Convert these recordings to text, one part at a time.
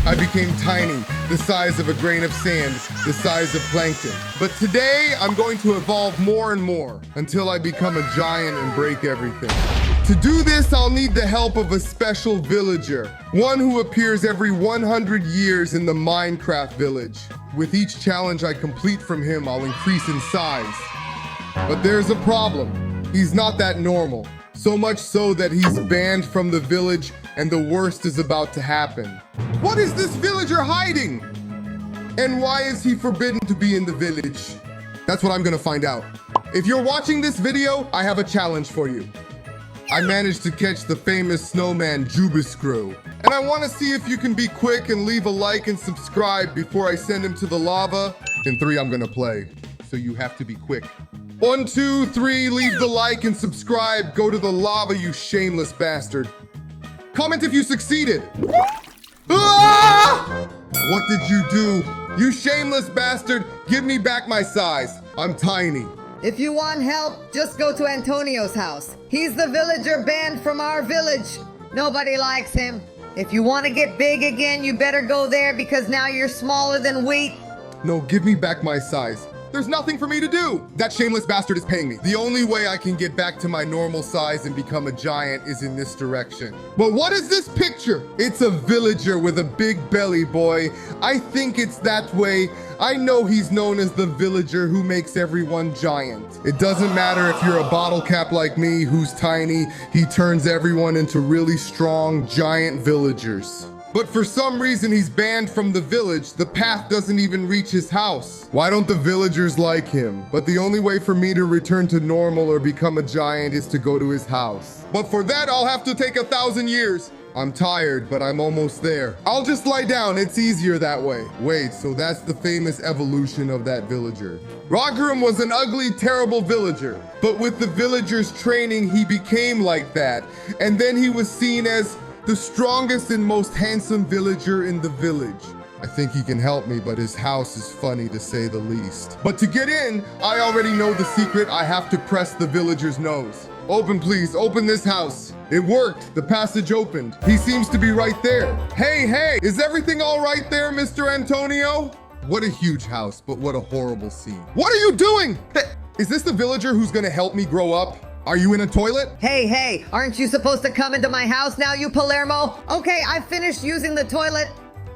I became tiny, the size of a grain of sand, the size of plankton. But today, I'm going to evolve more and more until I become a giant and break everything. To do this, I'll need the help of a special villager, one who appears every 100 years in the Minecraft village. With each challenge I complete from him, I'll increase in size. But there's a problem. He's not that normal. So much so that he's banned from the village and the worst is about to happen. What is this villager hiding? And why is he forbidden to be in the village? That's what I'm gonna find out. If you're watching this video, I have a challenge for you. I managed to catch the famous snowman Jubiscrew. And I want to see if you can be quick and leave a like and subscribe before I send him to the lava. In 3, I'm gonna play. So you have to be quick. 1, 2, 3, leave the like and subscribe. Go to the lava, you shameless bastard. Comment if you succeeded. Ah! What did you do? You shameless bastard, give me back my size. I'm tiny. If you want help, just go to Antonio's house. He's the villager banned from our village. Nobody likes him. If you want to get big again, you better go there because now you're smaller than wheat. No, give me back my size. There's nothing for me to do. That shameless bastard is paying me. The only way I can get back to my normal size and become a giant is in this direction. But what is this picture? It's a villager with a big belly, boy. I think it's that way. I know he's known as the villager who makes everyone giant. It doesn't matter if you're a bottle cap like me who's tiny, he turns everyone into really strong, giant villagers. But for some reason he's banned from the village. The path doesn't even reach his house. Why don't the villagers like him? But the only way for me to return to normal or become a giant is to go to his house. But for that, I'll have to take 1,000 years. I'm tired, but I'm almost there. I'll just lie down, it's easier that way. Wait, so that's the famous evolution of that villager. Rogrum was an ugly, terrible villager, but with the villagers' training, he became like that. And then he was seen as the strongest and most handsome villager in the village. I think he can help me, but his house is funny to say the least. But to get in, I already know the secret. I have to press the villager's nose. Open, please, open this house. It worked, the passage opened. He seems to be right there. Hey, is everything all right there, Mr. Antonio? What a huge house, but what a horrible scene. What are you doing? Is this the villager who's gonna help me grow up? Are you in a toilet? Hey, aren't you supposed to come into my house now, you Palermo? Okay, I finished using the toilet.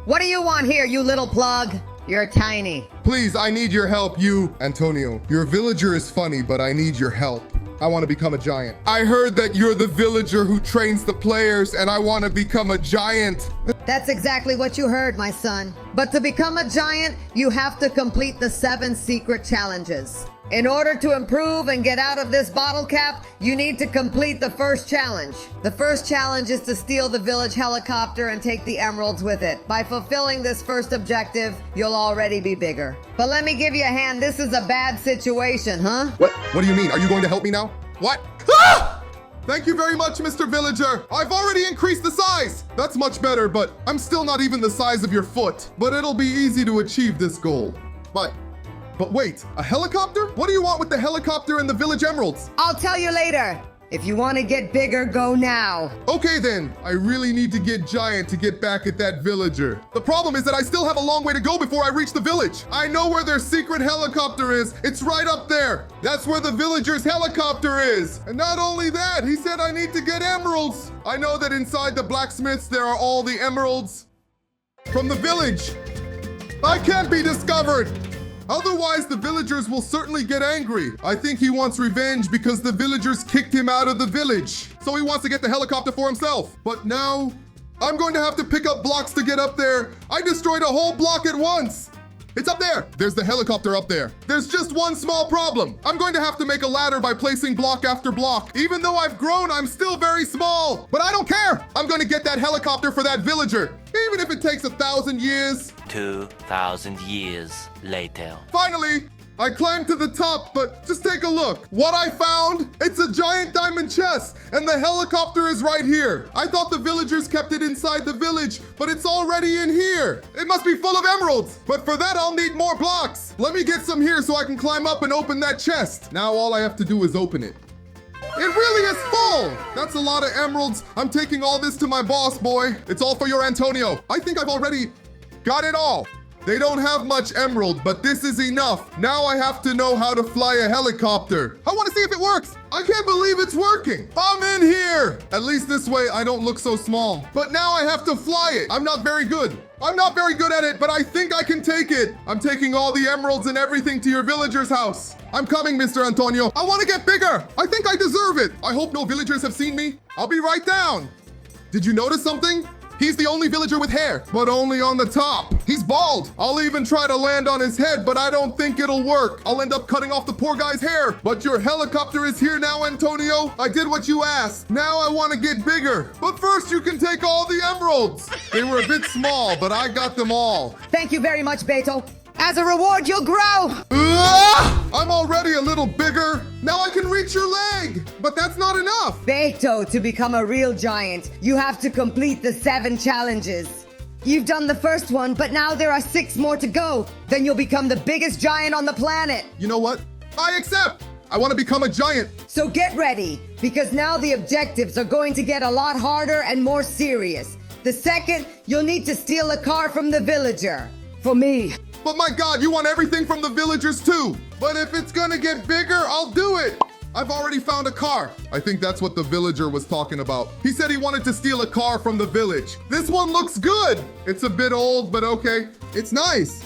What do you want here, you little plug? You're tiny. Please, I need your help, you. Antonio, your villager is funny, but I need your help. I want to become a giant. I heard that you're the villager who trains the players, and I want to become a giant. That's exactly what you heard, my son. But to become a giant, you have to complete the 7 secret challenges. In order to improve and get out of this bottle cap, you need to complete the first challenge. The first challenge is to steal the village helicopter and take the emeralds with it. By fulfilling this first objective, you'll already be bigger. But let me give you a hand. This is a bad situation, huh? What do you mean? Are you going to help me now? What? Ah! Thank you very much, Mr. Villager. I've already increased the size. That's much better, but I'm still not even the size of your foot. But it'll be easy to achieve this goal. But wait, a helicopter? What do you want with the helicopter and the village emeralds? I'll tell you later. If you want to get bigger, go now. Okay then, I really need to get giant to get back at that villager. The problem is that I still have a long way to go before I reach the village. I know where their secret helicopter is. It's right up there. That's where the villager's helicopter is. And not only that, he said I need to get emeralds. I know that inside the blacksmiths there are all the emeralds from the village. I can't be discovered. Otherwise, the villagers will certainly get angry. I think he wants revenge because the villagers kicked him out of the village. So he wants to get the helicopter for himself. But now, I'm going to have to pick up blocks to get up there. I destroyed a whole block at once. It's up there. There's the helicopter up there. There's just one small problem. I'm going to have to make a ladder by placing block after block. Even though I've grown, I'm still very small. But I don't care. I'm going to get that helicopter for that villager. Even if it takes 1,000 years. 2,000 years later. Finally, I climbed to the top, but just take a look. What I found, it's a giant diamond chest, and the helicopter is right here. I thought the villagers kept it inside the village, but it's already in here. It must be full of emeralds, but for that I'll need more blocks. Let me get some here so I can climb up and open that chest. Now all I have to do is open it. It really is full. That's a lot of emeralds. I'm taking all this to my boss, boy. It's all for your Antonio. I think I've already got it all. They don't have much emerald, but this is enough. Now I have to know how to fly a helicopter. I want to see if it works. I can't believe it's working. I'm in here. At least this way I don't look so small. But now I have to fly it. I'm not very good. I'm not very good at it, but I think I can take it. I'm taking all the emeralds and everything to your villager's house. I'm coming, Mr. Antonio. I want to get bigger. I think I deserve it. I hope no villagers have seen me. I'll be right down. Did you notice something? He's the only villager with hair, but only on the top. He's bald. I'll even try to land on his head, but I don't think it'll work. I'll end up cutting off the poor guy's hair. But your helicopter is here now, Antonio. I did what you asked. Now I want to get bigger. But first you can take all the emeralds. They were a bit small, but I got them all. Thank you very much, Beto. As a reward, you'll grow. I'm already a little bigger. Now I can reach your leg, but that's not enough. Beto, to become a real giant, you have to complete the 7 challenges. You've done the first one, but now there are 6 more to go. Then you'll become the biggest giant on the planet. You know what? I accept. I want to become a giant. So get ready, because now the objectives are going to get a lot harder and more serious. The second, you'll need to steal a car from the villager. For me. But my God, you want everything from the villagers too. But if it's gonna get bigger, I'll do it. I've already found a car. I think that's what the villager was talking about. He said he wanted to steal a car from the village. This one looks good. It's a bit old, but okay. It's nice.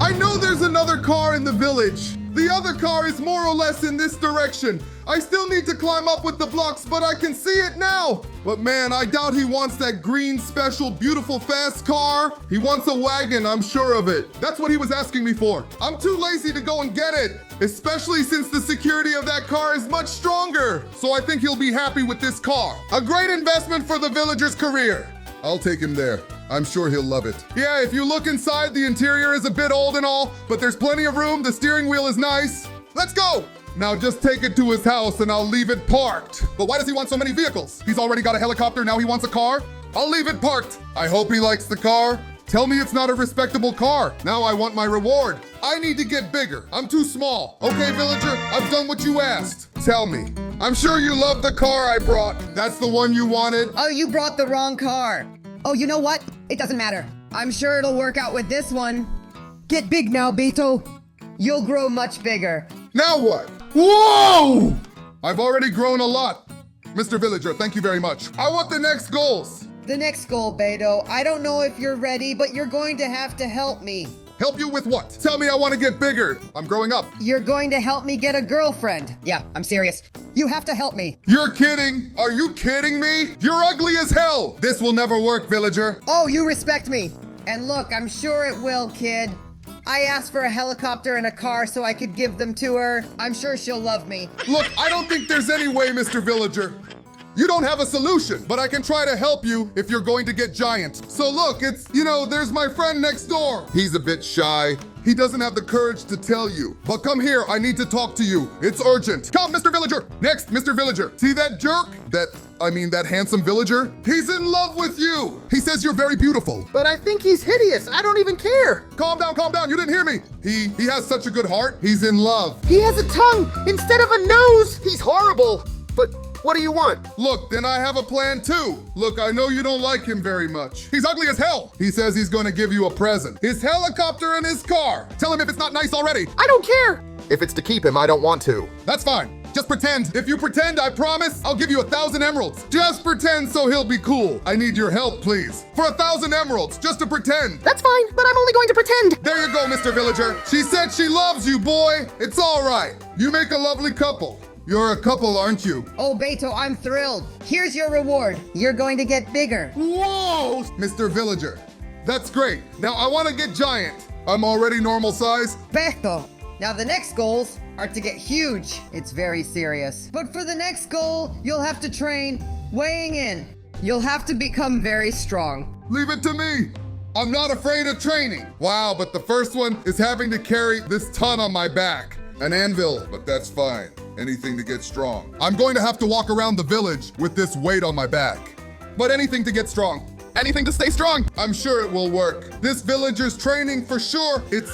I know there's another car in the village. The other car is more or less in this direction. I still need to climb up with the blocks, but I can see it now. But man, I doubt he wants that green, special, beautiful, fast car. He wants a wagon, I'm sure of it. That's what he was asking me for. I'm too lazy to go and get it, especially since the security of that car is much stronger. So I think he'll be happy with this car. A great investment for the villager's career. I'll take him there. I'm sure he'll love it. Yeah, if you look inside, the interior is a bit old and all, but there's plenty of room. The steering wheel is nice. Let's go. Now just take it to his house and I'll leave it parked. But why does he want so many vehicles? He's already got a helicopter, now he wants a car? I'll leave it parked. I hope he likes the car. Tell me it's not a respectable car. Now I want my reward. I need to get bigger. I'm too small. Okay, villager, I've done what you asked. Tell me. I'm sure you love the car I brought. That's the one you wanted? Oh, you brought the wrong car. Oh, you know what? It doesn't matter. I'm sure it'll work out with this one. Get big now, Beto. You'll grow much bigger. Now what? Whoa! I've already grown a lot. Mr. Villager, thank you very much. I want the next goals. The next goal, Beto. I don't know if you're ready, but you're going to have to help me. Help you with what? Tell me I want to get bigger. I'm growing up. You're going to help me get a girlfriend. Yeah, I'm serious. You have to help me. You're kidding? Are you kidding me? You're ugly as hell. This will never work, villager. Oh, you respect me. And look, I'm sure it will, kid. I asked for a helicopter and a car so I could give them to her. I'm sure she'll love me. Look, I don't think there's any way, Mr. Villager. You don't have a solution, but I can try to help you if you're going to get giant. So look, there's my friend next door. He's a bit shy. He doesn't have the courage to tell you. But come here, I need to talk to you. It's urgent. Come, Mr. Villager. Next, Mr. Villager. See that jerk? That handsome villager? He's in love with you. He says you're very beautiful. But I think he's hideous. I don't even care. Calm down. You didn't hear me. He has such a good heart. He's in love. He has a tongue instead of a nose. He's horrible. But what do you want? Look, then I have a plan too. Look, I know you don't like him very much. He's ugly as hell. He says he's going to give you a present. His helicopter and his car. Tell him if it's not nice already. I don't care. If it's to keep him, I don't want to. That's fine. Just pretend. If you pretend, I promise, I'll give you 1,000 emeralds. Just pretend so he'll be cool. I need your help, please. For 1,000 emeralds, just to pretend. That's fine, but I'm only going to pretend. There you go, Mr. Villager. She said she loves you, boy. It's all right. You make a lovely couple. You're a couple, aren't you? Oh, Beto, I'm thrilled. Here's your reward. You're going to get bigger. Whoa! Mr. Villager, that's great. Now I want to get giant. I'm already normal size. Beto. Now the next goals are to get huge. It's very serious. But for the next goal, you'll have to train weighing in. You'll have to become very strong. Leave it to me. I'm not afraid of training. Wow, but the first one is having to carry this ton on my back. An anvil, but that's fine. Anything to get strong. I'm going to have to walk around the village with this weight on my back. But anything to get strong. Anything to stay strong. I'm sure it will work. This villager's training for sure. It's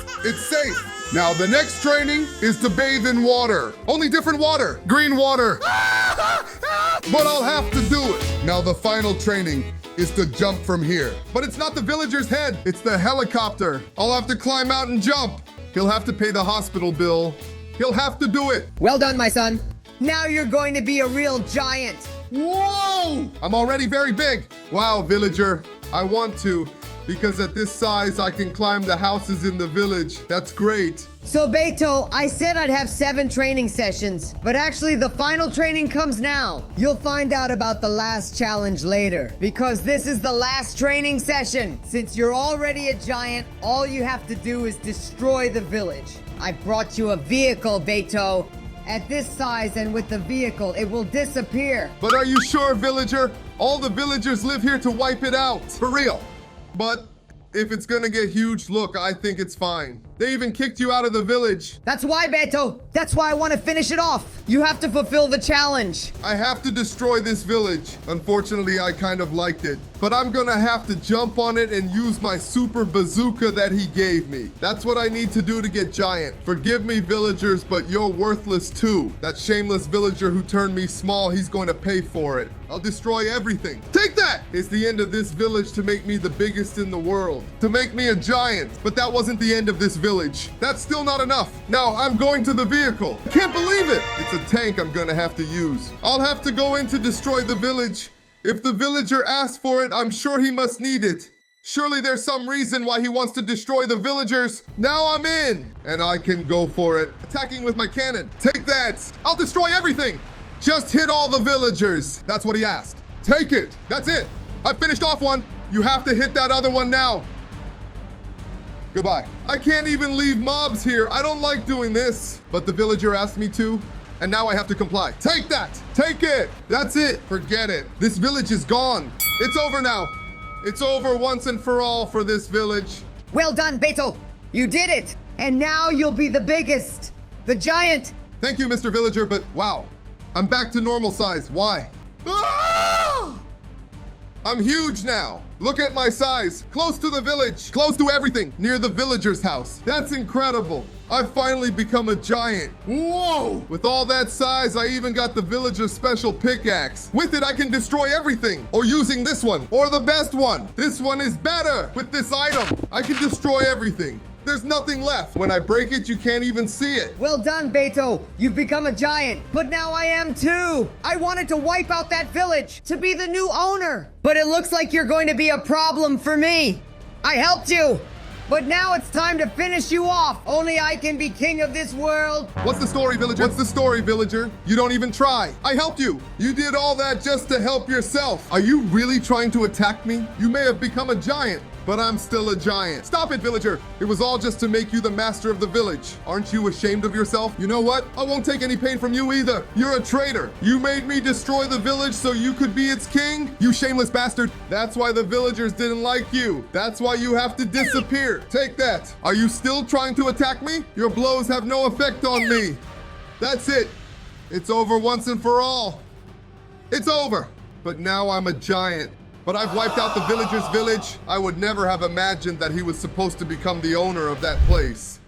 safe. Now the next training is to bathe in water. Only different water. Green water. But I'll have to do it. Now the final training is to jump from here. But it's not the villager's head, it's the helicopter. I'll have to climb out and jump. He'll have to pay the hospital bill. He'll have to do it. Well done, my son. Now you're going to be a real giant. Whoa! I'm already very big. Wow, villager, I want to, because at this size I can climb the houses in the village. That's great. So Beto, I said I'd have 7 training sessions, but actually the final training comes now. You'll find out about the last challenge later, because this is the last training session. Since you're already a giant, all you have to do is destroy the village. I brought you a vehicle, Beto. At this size and with the vehicle, it will disappear. But are you sure, villager? All the villagers live here to wipe it out. For real. But if it's gonna get huge, look, I think it's fine. They even kicked you out of the village. That's why, Beto. That's why I want to finish it off. You have to fulfill the challenge. I have to destroy this village. Unfortunately, I kind of liked it. But I'm gonna have to jump on it and use my super bazooka that he gave me. That's what I need to do to get giant. Forgive me, villagers, but you're worthless too. That shameless villager who turned me small, he's going to pay for it. I'll destroy everything. Take that! It's the end of this village to make me the biggest in the world. To make me a giant. But that wasn't the end of this village. That's still not enough. Now I'm going to the vehicle. I can't believe it. It's a tank I'm gonna have to use. I'll have to go in to destroy the village. If the villager asked for it, I'm sure he must need it. Surely there's some reason why he wants to destroy the villagers. Now I'm in, and I can go for it. Attacking with my cannon. Take that. I'll destroy everything. Just hit all the villagers. That's what he asked. Take it. That's it. I finished off one. You have to hit that other one now. Goodbye. I can't even leave mobs here. I don't like doing this. But the villager asked me to, and now I have to comply. Take that. Take it. That's it. Forget it. This village is gone. It's over now. It's over once and for all for this village. Well done, Beto. You did it. And now you'll be the biggest. The giant. Thank you, Mr. Villager, but wow. I'm back to normal size. Why? Ah! I'm huge now. Look at my size. Close to the village. Close to everything. Near the villager's house. That's incredible. I've finally become a giant. Whoa! With all that size, I even got the villager's special pickaxe. With it, I can destroy everything. Or using this one. Or the best one. This one is better. With this item, I can destroy everything. There's nothing left. When I break it, you can't even see it. Well done, Beto. You've become a giant. But now I am too. I wanted to wipe out that village to be the new owner. But it looks like you're going to be a problem for me. I helped you. But now it's time to finish you off. Only I can be king of this world. What's the story, villager? What's the story, villager? You don't even try. I helped you. You did all that just to help yourself. Are you really trying to attack me? You may have become a giant, but I'm still a giant. Stop it, villager. It was all just to make you the master of the village. Aren't you ashamed of yourself? You know what? I won't take any pain from you either. You're a traitor. You made me destroy the village so you could be its king? You shameless bastard. That's why the villagers didn't like you. That's why you have to disappear. Take that. Are you still trying to attack me? Your blows have no effect on me. That's it. It's over once and for all. It's over. But now I'm a giant. But I've wiped out the villager's village. I would never have imagined that he was supposed to become the owner of that place.